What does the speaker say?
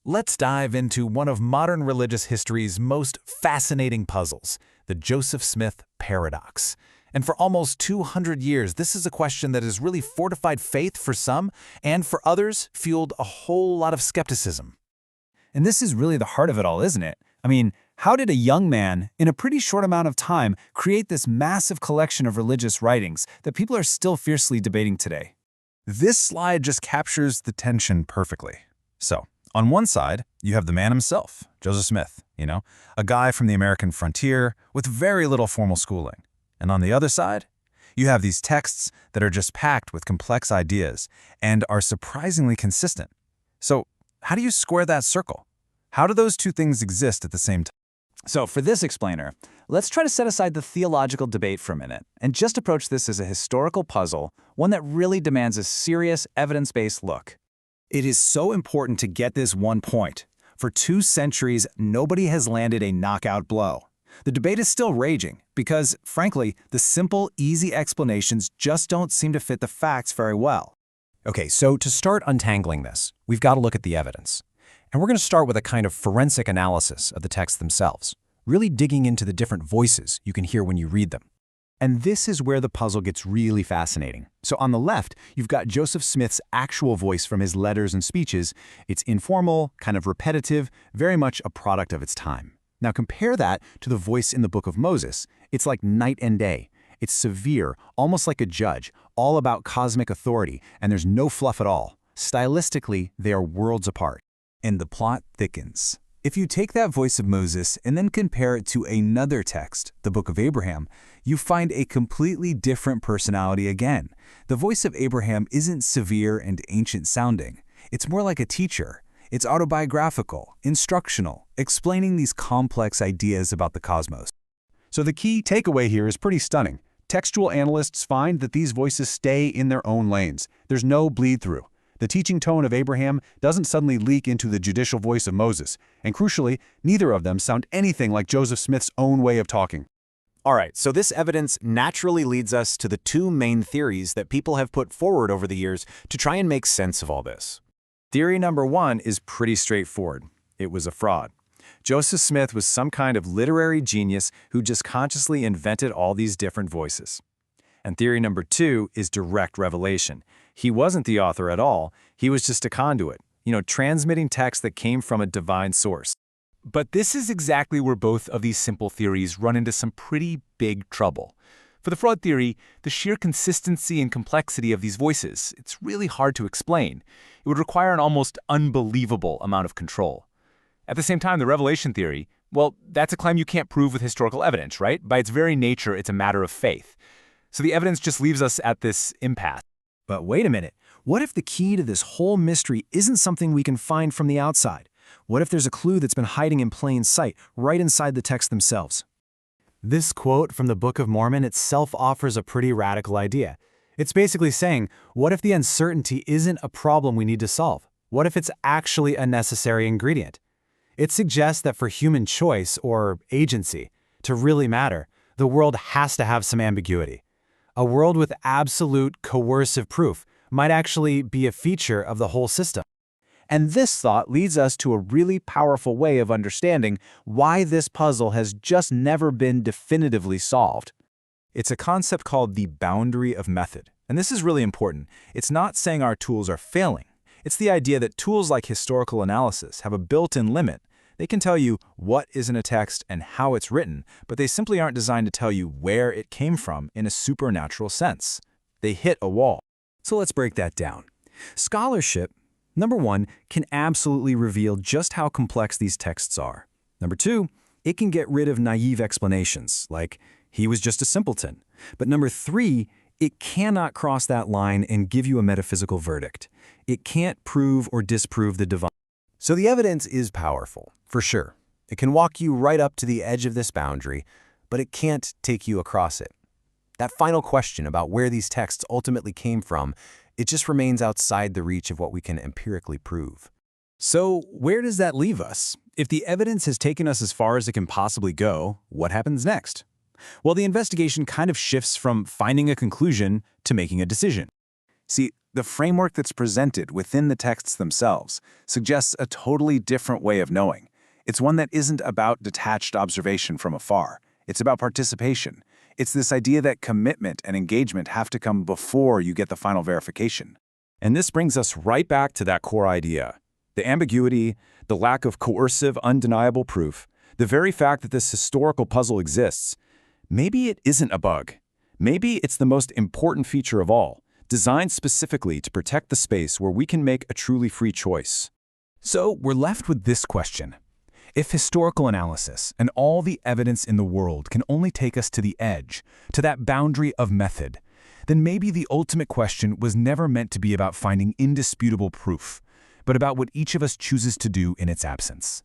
Let's dive into one of modern religious history's most fascinating puzzles, the Joseph Smith paradox. And for almost 200 years, this is a question that has really fortified faith for some, and for others, fueled a whole lot of skepticism. And this is really the heart of it all, isn't it? I mean, how did a young man, in a pretty short amount of time, create this massive collection of religious writings that people are still fiercely debating today? This slide just captures the tension perfectly. So, on one side, you have the man himself, Joseph Smith, a guy from the American frontier with very little formal schooling. And on the other side, you have these texts that are just packed with complex ideas and are surprisingly consistent. So, how do you square that circle? How do those two things exist at the same time? So for this explainer, let's try to set aside the theological debate for a minute and just approach this as a historical puzzle, one that really demands a serious, evidence-based look. It is so important to get this one point. For 2 centuries, nobody has landed a knockout blow. The debate is still raging because, frankly, the simple, easy explanations just don't seem to fit the facts very well. Okay, so to start untangling this, we've got to look at the evidence. And we're going to start with a kind of forensic analysis of the texts themselves, really digging into the different voices you can hear when you read them. And this is where the puzzle gets really fascinating. So on the left, you've got Joseph Smith's actual voice from his letters and speeches. It's informal, kind of repetitive, very much a product of its time. Now compare that to the voice in the Book of Moses. It's like night and day. It's severe, almost like a judge, all about cosmic authority, and there's no fluff at all. Stylistically, they are worlds apart. And the plot thickens. If you take that voice of Moses and then compare it to another text, the Book of Abraham, you find a completely different personality again. The voice of Abraham isn't severe and ancient sounding. It's more like a teacher. It's autobiographical, instructional, explaining these complex ideas about the cosmos. So the key takeaway here is pretty stunning. Textual analysts find that these voices stay in their own lanes. There's no bleed-through. The teaching tone of Abraham doesn't suddenly leak into the judicial voice of Moses, and crucially, neither of them sound anything like Joseph Smith's own way of talking. All right, so this evidence naturally leads us to the 2 main theories that people have put forward over the years to try and make sense of all this. Theory number 1 is pretty straightforward. It was a fraud. Joseph Smith was some kind of literary genius who just consciously invented all these different voices. And theory number 2 is direct revelation. He wasn't the author at all. He was just a conduit, transmitting text that came from a divine source. But this is exactly where both of these simple theories run into some pretty big trouble. For the fraud theory, the sheer consistency and complexity of these voices, it's really hard to explain. It would require an almost unbelievable amount of control. At the same time, the revelation theory, well, that's a claim you can't prove with historical evidence, right? By its very nature, it's a matter of faith. So the evidence just leaves us at this impasse. But wait a minute. What if the key to this whole mystery isn't something we can find from the outside? What if there's a clue that's been hiding in plain sight, right inside the texts themselves? This quote from the Book of Mormon itself offers a pretty radical idea. It's basically saying, what if the uncertainty isn't a problem we need to solve? What if it's actually a necessary ingredient? It suggests that for human choice, or agency, to really matter, the world has to have some ambiguity. A world with absolute coercive proof might actually be a feature of the whole system. And this thought leads us to a really powerful way of understanding why this puzzle has just never been definitively solved. It's a concept called the boundary of method. And this is really important. It's not saying our tools are failing. It's the idea that tools like historical analysis have a built-in limit. They can tell you what is in a text and how it's written, but they simply aren't designed to tell you where it came from in a supernatural sense. They hit a wall. So let's break that down. Scholarship, number 1, can absolutely reveal just how complex these texts are. Number 2, it can get rid of naive explanations, like, he was just a simpleton. But number 3, it cannot cross that line and give you a metaphysical verdict. It can't prove or disprove the divine. So the evidence is powerful, for sure. It can walk you right up to the edge of this boundary, but it can't take you across it. That final question about where these texts ultimately came from, it just remains outside the reach of what we can empirically prove. So where does that leave us? If the evidence has taken us as far as it can possibly go, what happens next? Well, the investigation kind of shifts from finding a conclusion to making a decision. See, the framework that's presented within the texts themselves suggests a totally different way of knowing. It's one that isn't about detached observation from afar. It's about participation. It's this idea that commitment and engagement have to come before you get the final verification. And this brings us right back to that core idea. The ambiguity, the lack of coercive, undeniable proof, the very fact that this historical puzzle exists. Maybe it isn't a bug. Maybe it's the most important feature of all, designed specifically to protect the space where we can make a truly free choice. So we're left with this question. If historical analysis and all the evidence in the world can only take us to the edge, to that boundary of method, then maybe the ultimate question was never meant to be about finding indisputable proof, but about what each of us chooses to do in its absence.